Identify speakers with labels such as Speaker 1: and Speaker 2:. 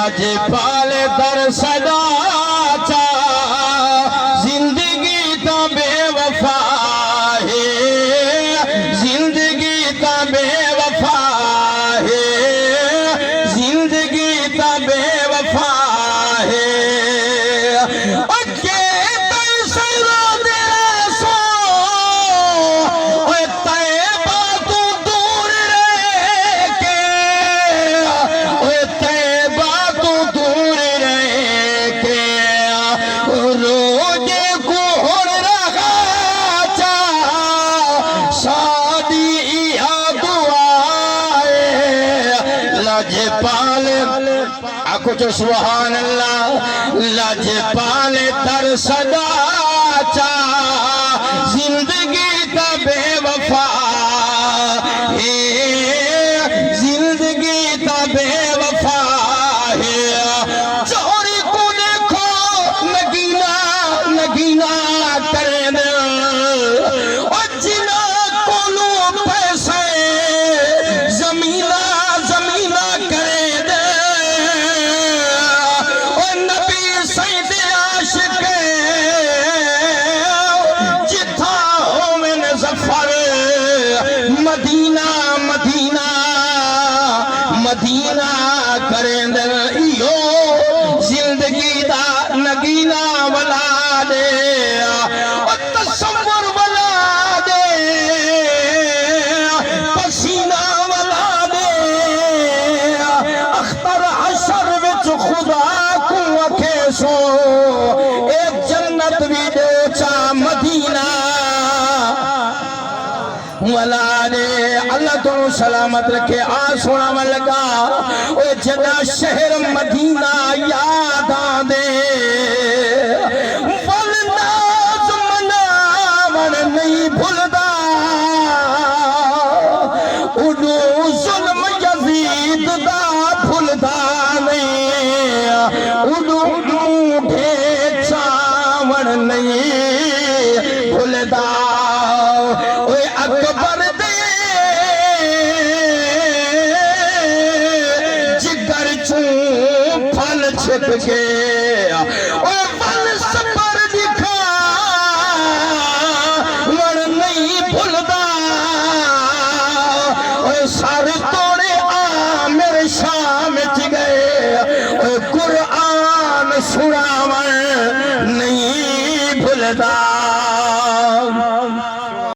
Speaker 1: لاجپال در صدا چا زندگی تا بے وفا ہے زندگی تا بے وفا ہے زندگی تا بے وفا ہے کچھ سبحان اللہ لاجپال در صدا چا زندگی تا بے وفا ہے زندگی تا بے وفا ہے چوری کو دیکھو نگینا نگینا کریں دے اور جنا کولو پیسے زمینہ زمینہ کریں دے مدینہ مدینہ مدینہ کریں دل ایو زندگی دا نگینہ ولا دے تصور ولا دے پسینہ ولا دے اختر حشر وچ خدا کو اکھے سو ایک جنت بھی دے چا مدینہ ولا دے اللہ تو سلامت رکھے سونا من لگا اوہ جدا شہر مدینہ یاد آدے والناز مناور نہیں بھلدا اڈو ظلم یزید دا بھلدا نہیں اڈو ڈھے چاور نہیں بھلدا اکبر دے جگر چون پھل چھپ کے اوہ پھل سپر دکھا مر نہیں بھلدا اوہ سار توڑے آمیر شام چ گئے اوہ قرآن سناور نہیں بھلدا